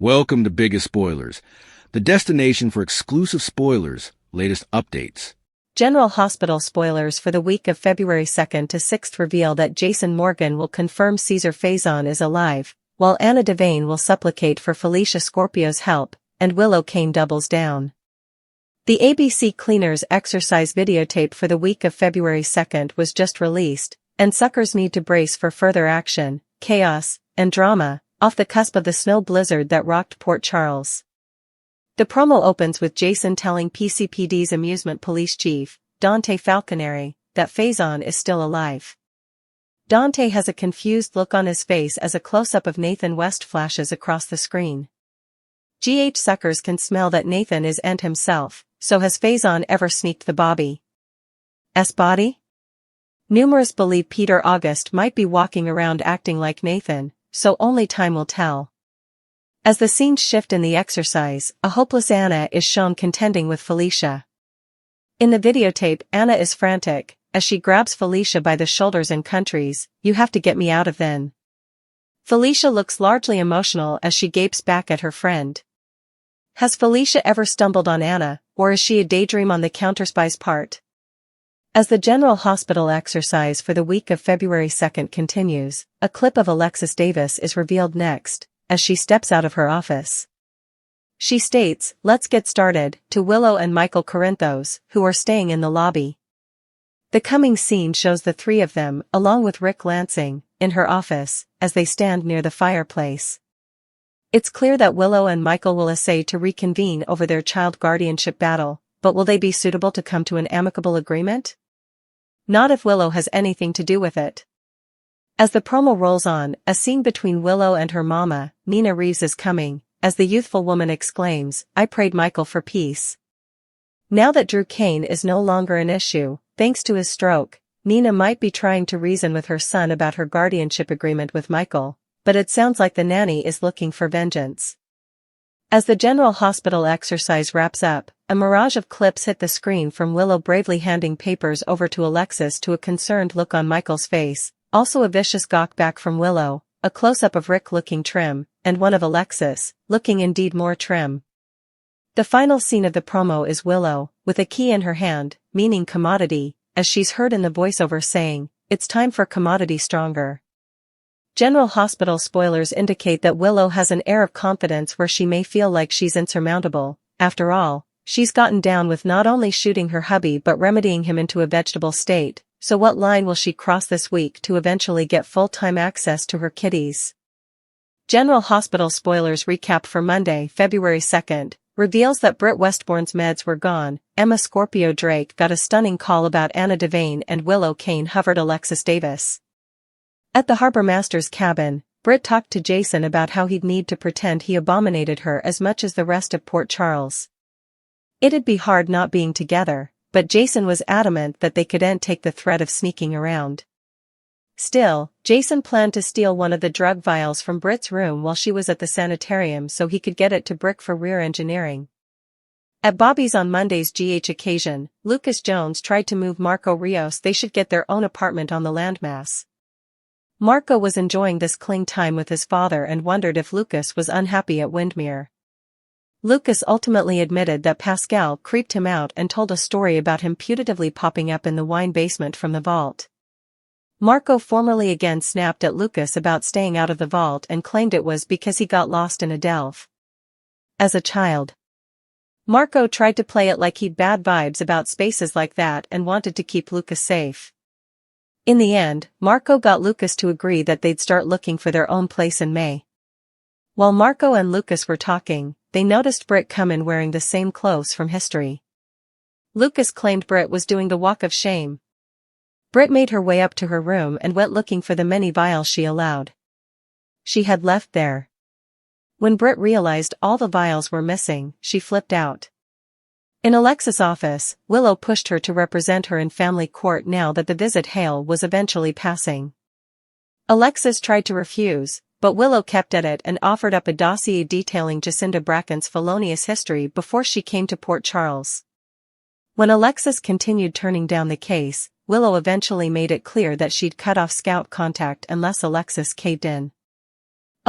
Welcome to Biggest Spoilars, the destination for exclusive spoilers, latest updates. General Hospital spoilers for the week of February 2nd to 6th reveal that Jason Morgan will confirm Caesar Faison is alive, while Anna Devane will supplicate for Felicia Scorpio's help, and Willow Kane doubles down. The ABC Cleaners exercise videotape for the week of February 2nd was just released, and suckers need to brace for further action, chaos, and drama, off the cusp of the snow blizzard that rocked Port Charles. The promo opens with Jason telling PCPD's amusement police chief, Dante Falconeri, that Faison is still alive. Dante has a confused look on his face as a close-up of Nathan West flashes across the screen. Suckers can smell that Nathan is Ent himself, so has Faison ever sneaked the Bobby's body? Numerous believe Peter August might be walking around acting like Nathan, so only time will tell. As the scenes shift in the exercise, a hopeless Anna is shown contending with Felicia. In the videotape, Anna is frantic, as she grabs Felicia by the shoulders and countries, "You have to get me out of then." Felicia looks largely emotional as she gapes back at her friend. Has Felicia ever stumbled on Anna, or is she a daydream on the counterspy's part? As the General Hospital exercise for the week of February 2nd continues, a clip of Alexis Davis is revealed next, as she steps out of her office. She states, "Let's get started," to Willow and Michael Corinthos, who are staying in the lobby. The coming scene shows the three of them, along with Rick Lansing, in her office, as they stand near the fireplace. It's clear that Willow and Michael will essay to reconvene over their child guardianship battle, but will they be suitable to come to an amicable agreement? Not if Willow has anything to do with it. As the promo rolls on, a scene between Willow and her mama, Nina Reeves, is coming, as the youthful woman exclaims, "I prayed Michael for peace." Now that Drew Kane is no longer an issue, thanks to his stroke, Nina might be trying to reason with her son about her guardianship agreement with Michael, but it sounds like the nanny is looking for vengeance. As the General Hospital exercise wraps up, a mirage of clips hit the screen from Willow bravely handing papers over to Alexis to a concerned look on Michael's face, also a vicious gawk back from Willow, a close-up of Rick looking trim, and one of Alexis, looking indeed more trim. The final scene of the promo is Willow, with a key in her hand, meaning commodity, as she's heard in the voiceover saying, "It's time for commodity stronger." General Hospital spoilers indicate that Willow has an air of confidence where she may feel like she's insurmountable. After all, she's gotten down with not only shooting her hubby but remedying him into a vegetable state, so what line will she cross this week to eventually get full-time access to her kitties? General Hospital spoilers recap for Monday, February 2nd, reveals that Britt Westbourne's meds were gone. Emma Scorpio Drake got a stunning call about Anna Devane, and Willow Kane hovered Alexis Davis. At the Harbor Master's cabin, Britt talked to Jason about how he'd need to pretend he abominated her as much as the rest of Port Charles. It'd be hard not being together, but Jason was adamant that they couldn't take the threat of sneaking around. Still, Jason planned to steal one of the drug vials from Britt's room while she was at the sanitarium so he could get it to Brick for rear engineering. At Bobby's on Monday's GH occasion, Lucas Jones tried to move Marco Rios. They should get their own apartment on the landmass. Marco was enjoying this cling time with his father and wondered if Lucas was unhappy at Windmere. Lucas ultimately admitted that Pascal creeped him out and told a story about him putatively popping up in the wine basement from the vault. Marco formally again snapped at Lucas about staying out of the vault and claimed it was because he got lost in a delve. As a child, Marco tried to play it like he'd bad vibes about spaces like that and wanted to keep Lucas safe. In the end, Marco got Lucas to agree that they'd start looking for their own place in May. While Marco and Lucas were talking, they noticed Britt come in wearing the same clothes from history. Lucas claimed Britt was doing the walk of shame. Britt made her way up to her room and went looking for the many vials she allowed. She had left there. When Britt realized all the vials were missing, she flipped out. In Alexis' office, Willow pushed her to represent her in family court now that the visit hail was eventually passing. Alexis tried to refuse, but Willow kept at it and offered up a dossier detailing Jacinda Bracken's felonious history before she came to Port Charles. When Alexis continued turning down the case, Willow eventually made it clear that she'd cut off Scout contact unless Alexis caved in.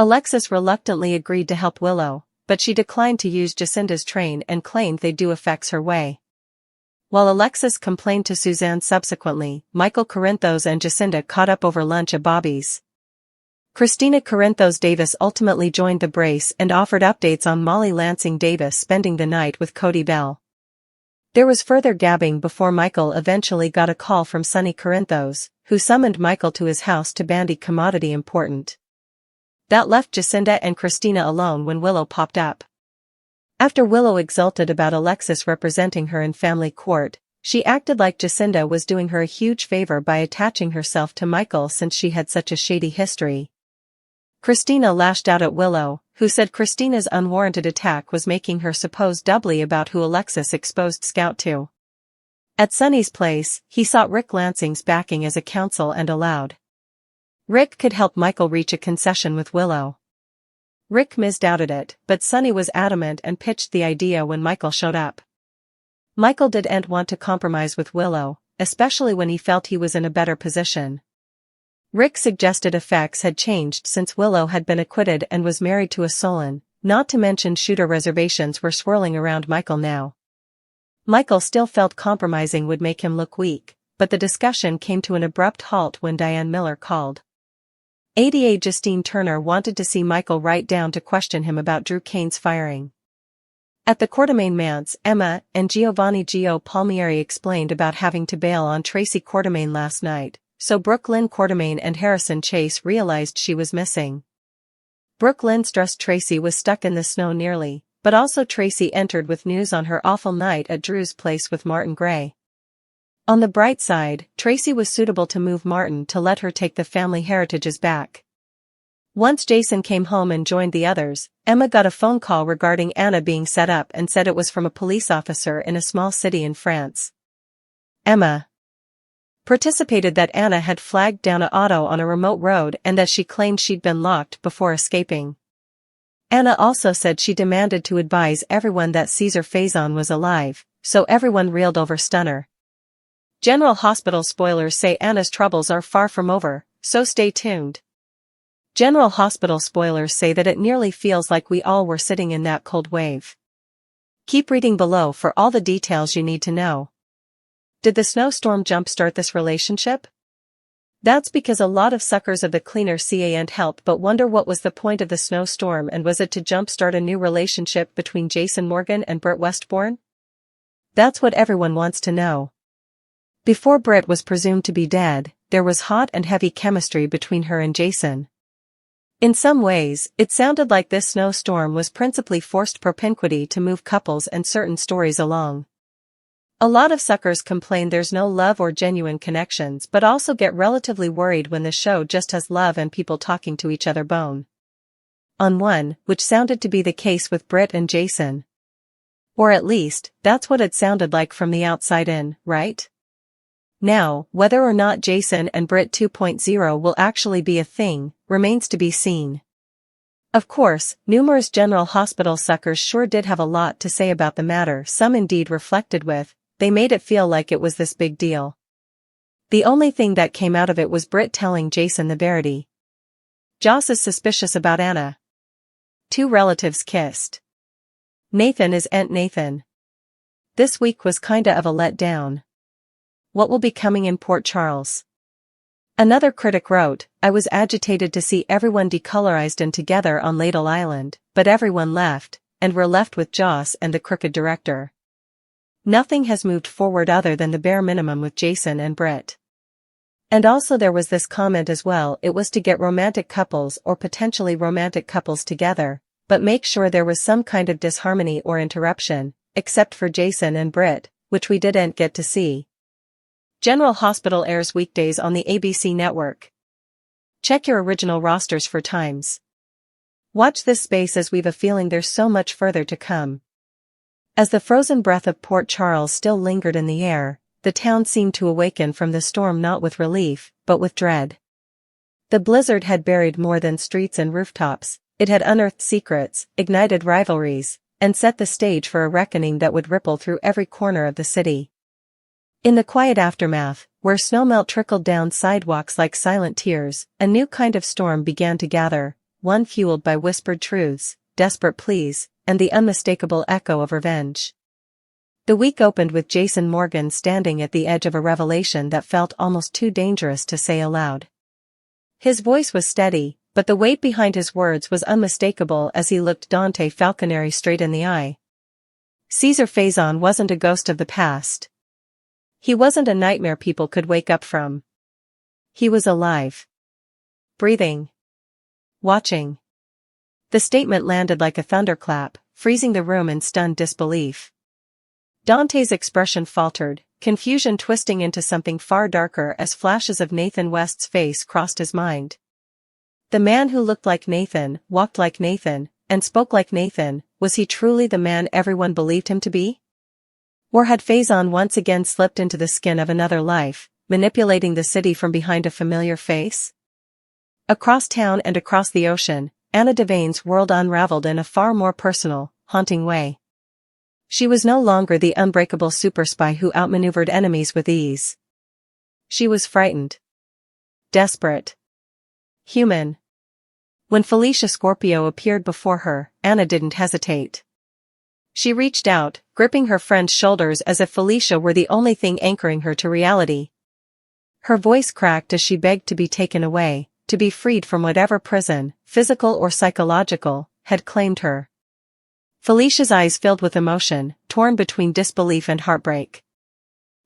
Alexis reluctantly agreed to help Willow, but she declined to use Jacinda's train and claimed they'd do effects her way. While Alexis complained to Suzanne subsequently, Michael Corinthos and Jacinda caught up over lunch at Bobby's. Christina Corinthos Davis ultimately joined the brace and offered updates on Molly Lansing Davis spending the night with Cody Bell. There was further gabbing before Michael eventually got a call from Sonny Corinthos, who summoned Michael to his house to bandy commodity important. That left Jacinda and Christina alone when Willow popped up. After Willow exulted about Alexis representing her in family court, she acted like Jacinda was doing her a huge favor by attaching herself to Michael since she had such a shady history. Christina lashed out at Willow, who said Christina's unwarranted attack was making her suppose doubly about who Alexis exposed Scout to. At Sonny's place, he sought Rick Lansing's backing as a counsel and allowed Rick could help Michael reach a concession with Willow. Rick misdoubted it, but Sonny was adamant and pitched the idea when Michael showed up. Michael didn't want to compromise with Willow, especially when he felt he was in a better position. Rick suggested effects had changed since Willow had been acquitted and was married to a Solon, not to mention shooter reservations were swirling around Michael now. Michael still felt compromising would make him look weak, but the discussion came to an abrupt halt when Diane Miller called. ADA Justine Turner wanted to see Michael write down to question him about Drew Kane's firing. At the Quartermaine manse, Emma and Giovanni Gio Palmieri explained about having to bail on Tracy Quartermaine last night, so Brooklyn Quartermaine and Harrison Chase realized she was missing. Brooklyn stressed Tracy was stuck in the snow nearly, but also Tracy entered with news on her awful night at Drew's place with Martin Gray. On the bright side, Tracy was suitable to move Martin to let her take the family heritages back. Once Jason came home and joined the others, Emma got a phone call regarding Anna being set up and said it was from a police officer in a small city in France. Emma participated that Anna had flagged down an auto on a remote road and that she claimed she'd been locked before escaping. Anna also said she demanded to advise everyone that Caesar Faison was alive, so everyone reeled over Stunner. General Hospital spoilers say Anna's troubles are far from over, so stay tuned. General Hospital spoilers say that it nearly feels like we all were sitting in that cold wave. Keep reading below for all the details you need to know. Did the snowstorm jumpstart this relationship? That's because a lot of suckers of the cleaner can't help but wonder what was the point of the snowstorm and was it to jumpstart a new relationship between Jason Morgan and Britt Westbourne? That's what everyone wants to know. Before Britt was presumed to be dead, there was hot and heavy chemistry between her and Jason. In some ways, it sounded like this snowstorm was principally forced propinquity to move couples and certain stories along. A lot of suckers complain there's no love or genuine connections but also get relatively worried when the show just has love and people talking to each other bone. On one, which sounded to be the case with Britt and Jason. Or at least, that's what it sounded like from the outside in, right? Now, whether or not Jason and Britt 2.0 will actually be a thing, remains to be seen. Of course, numerous General Hospital suckers sure did have a lot to say about the matter. Some indeed reflected with, they made it feel like it was this big deal. The only thing that came out of it was Britt telling Jason the verity. Joss is suspicious about Anna. Two relatives kissed. Nathan is Aunt Nathan. This week was kinda of a letdown. What will be coming in Port Charles? Another critic wrote, I was agitated to see everyone decolorized and together on Ladle Island, but everyone left, and we're left with Joss and the crooked director. Nothing has moved forward other than the bare minimum with Jason and Britt. And also there was this comment as well, it was to get romantic couples or potentially romantic couples together, but make sure there was some kind of disharmony or interruption, except for Jason and Britt, which we didn't get to see. General Hospital airs weekdays on the ABC network. Check your original rosters for times. Watch this space as we've a feeling there's so much further to come. As the frozen breath of Port Charles still lingered in the air, the town seemed to awaken from the storm not with relief, but with dread. The blizzard had buried more than streets and rooftops, it had unearthed secrets, ignited rivalries, and set the stage for a reckoning that would ripple through every corner of the city. In the quiet aftermath, where snowmelt trickled down sidewalks like silent tears, a new kind of storm began to gather, one fueled by whispered truths, desperate pleas, and the unmistakable echo of revenge. The week opened with Jason Morgan standing at the edge of a revelation that felt almost too dangerous to say aloud. His voice was steady, but the weight behind his words was unmistakable as he looked Dante Falconeri straight in the eye. Caesar Faison wasn't a ghost of the past. He wasn't a nightmare people could wake up from. He was alive. Breathing. Watching. The statement landed like a thunderclap, freezing the room in stunned disbelief. Dante's expression faltered, confusion twisting into something far darker as flashes of Nathan West's face crossed his mind. The man who looked like Nathan, walked like Nathan, and spoke like Nathan, was he truly the man everyone believed him to be? Or had Faison once again slipped into the skin of another life, manipulating the city from behind a familiar face? Across town and across the ocean, Anna Devane's world unraveled in a far more personal, haunting way. She was no longer the unbreakable super spy who outmaneuvered enemies with ease. She was frightened. Desperate. Human. When Felicia Scorpio appeared before her, Anna didn't hesitate. She reached out, gripping her friend's shoulders as if Felicia were the only thing anchoring her to reality. Her voice cracked as she begged to be taken away, to be freed from whatever prison, physical or psychological, had claimed her. Felicia's eyes filled with emotion, torn between disbelief and heartbreak.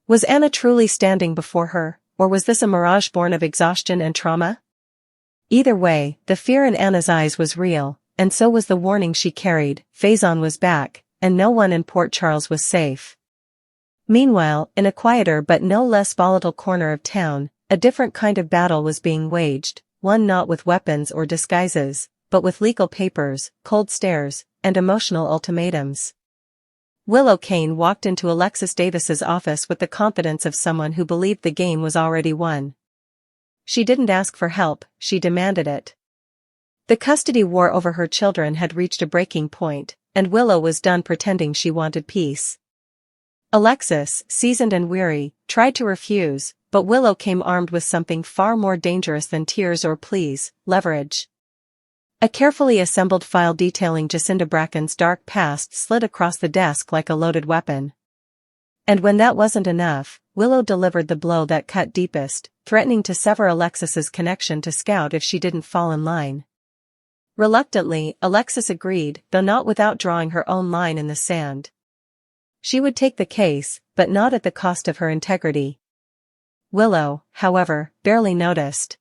Was Anna truly standing before her, or was this a mirage born of exhaustion and trauma? Either way, the fear in Anna's eyes was real, and so was the warning she carried. Faison was back, and no one in Port Charles was safe. Meanwhile, in a quieter but no less volatile corner of town, a different kind of battle was being waged, one not with weapons or disguises, but with legal papers, cold stares, and emotional ultimatums. Willow Kane walked into Alexis Davis's office with the confidence of someone who believed the game was already won. She didn't ask for help, she demanded it. The custody war over her children had reached a breaking point, and Willow was done pretending she wanted peace. Alexis, seasoned and weary, tried to refuse, but Willow came armed with something far more dangerous than tears or pleas: leverage. A carefully assembled file detailing Jacinda Bracken's dark past slid across the desk like a loaded weapon. And when that wasn't enough, Willow delivered the blow that cut deepest, threatening to sever Alexis's connection to Scout if she didn't fall in line. Reluctantly, Alexis agreed, though not without drawing her own line in the sand. She would take the case, but not at the cost of her integrity. Willow, however, barely noticed.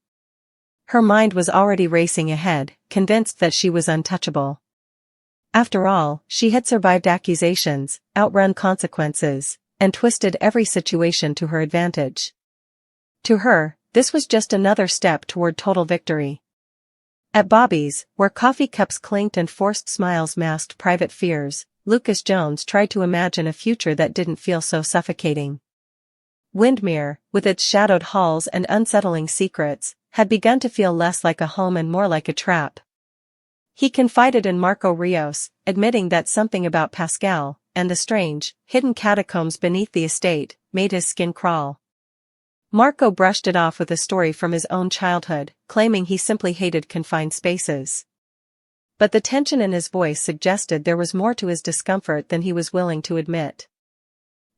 Her mind was already racing ahead, convinced that she was untouchable. After all, she had survived accusations, outrun consequences, and twisted every situation to her advantage. To her, this was just another step toward total victory. At Bobby's, where coffee cups clinked and forced smiles masked private fears, Lucas Jones tried to imagine a future that didn't feel so suffocating. Windmere, with its shadowed halls and unsettling secrets, had begun to feel less like a home and more like a trap. He confided in Marco Rios, admitting that something about Pascal, and the strange, hidden catacombs beneath the estate, made his skin crawl. Marco brushed it off with a story from his own childhood, claiming he simply hated confined spaces. But the tension in his voice suggested there was more to his discomfort than he was willing to admit.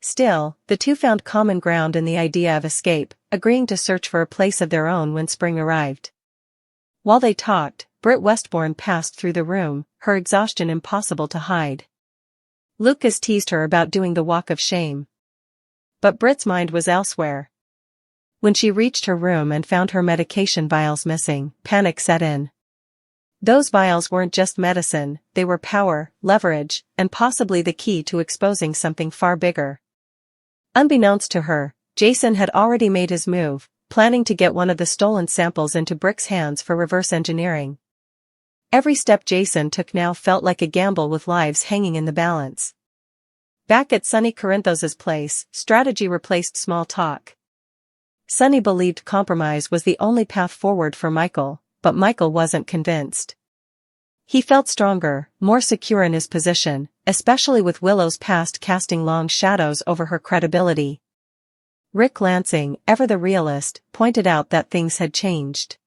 Still, the two found common ground in the idea of escape, agreeing to search for a place of their own when spring arrived. While they talked, Britt Westbourne passed through the room, her exhaustion impossible to hide. Lucas teased her about doing the walk of shame. But Britt's mind was elsewhere. When she reached her room and found her medication vials missing, panic set in. Those vials weren't just medicine, they were power, leverage, and possibly the key to exposing something far bigger. Unbeknownst to her, Jason had already made his move, planning to get one of the stolen samples into Brick's hands for reverse engineering. Every step Jason took now felt like a gamble with lives hanging in the balance. Back at Sonny Corinthos's place, strategy replaced small talk. Sonny believed compromise was the only path forward for Michael, but Michael wasn't convinced. He felt stronger, more secure in his position, especially with Willow's past casting long shadows over her credibility. Rick Lansing, ever the realist, pointed out that things had changed.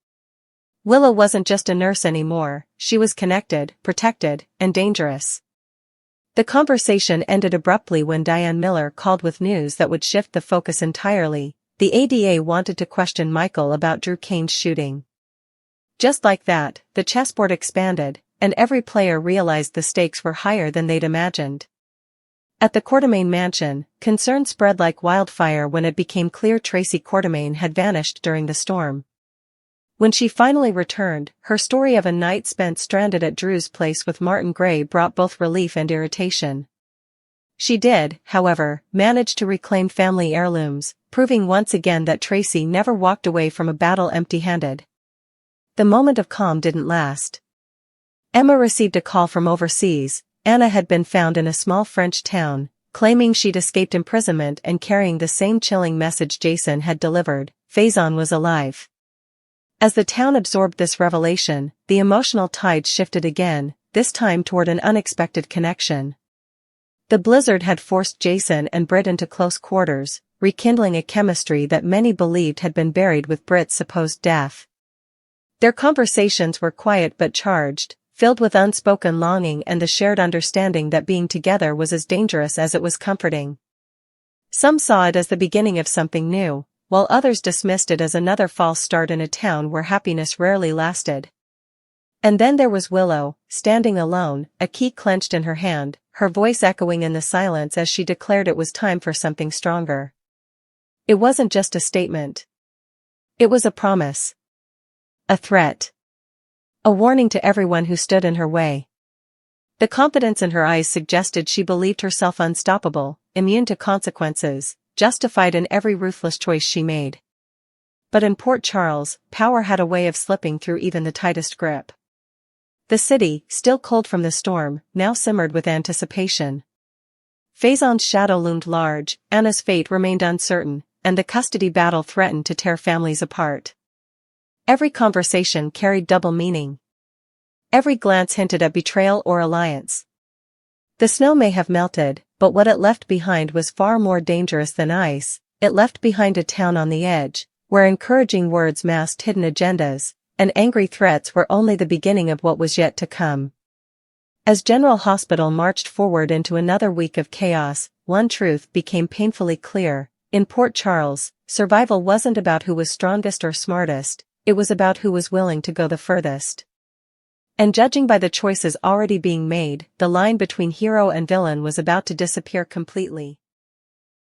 Willow wasn't just a nurse anymore, she was connected, protected, and dangerous. The conversation ended abruptly when Diane Miller called with news that would shift the focus entirely. The ADA wanted to question Michael about Drew Kane's shooting. Just like that, the chessboard expanded, and every player realized the stakes were higher than they'd imagined. At the Quartermaine mansion, concern spread like wildfire when it became clear Tracy Quartermaine had vanished during the storm. When she finally returned, her story of a night spent stranded at Drew's place with Martin Gray brought both relief and irritation. She did, however, manage to reclaim family heirlooms, proving once again that Tracy never walked away from a battle empty-handed. The moment of calm didn't last. Emma received a call from overseas. Anna had been found in a small French town, claiming she'd escaped imprisonment and carrying the same chilling message Jason had delivered: Faison was alive. As the town absorbed this revelation, the emotional tide shifted again, this time toward an unexpected connection. The blizzard had forced Jason and Britt into close quarters, rekindling a chemistry that many believed had been buried with Britt's supposed death. Their conversations were quiet but charged, filled with unspoken longing and the shared understanding that being together was as dangerous as it was comforting. Some saw it as the beginning of something new, while others dismissed it as another false start in a town where happiness rarely lasted. And then there was Willow, standing alone, a key clenched in her hand, her voice echoing in the silence as she declared it was time for something stronger. It wasn't just a statement. It was a promise. A threat. A warning to everyone who stood in her way. The confidence in her eyes suggested she believed herself unstoppable, immune to consequences, justified in every ruthless choice she made. But in Port Charles, power had a way of slipping through even the tightest grip. The city, still cold from the storm, now simmered with anticipation. Faison's shadow loomed large, Anna's fate remained uncertain, and the custody battle threatened to tear families apart. Every conversation carried double meaning. Every glance hinted at betrayal or alliance. The snow may have melted, but what it left behind was far more dangerous than ice. It left behind a town on the edge, where encouraging words masked hidden agendas, and angry threats were only the beginning of what was yet to come. As General Hospital marched forward into another week of chaos, one truth became painfully clear: in Port Charles, survival wasn't about who was strongest or smartest, it was about who was willing to go the furthest. And judging by the choices already being made, the line between hero and villain was about to disappear completely.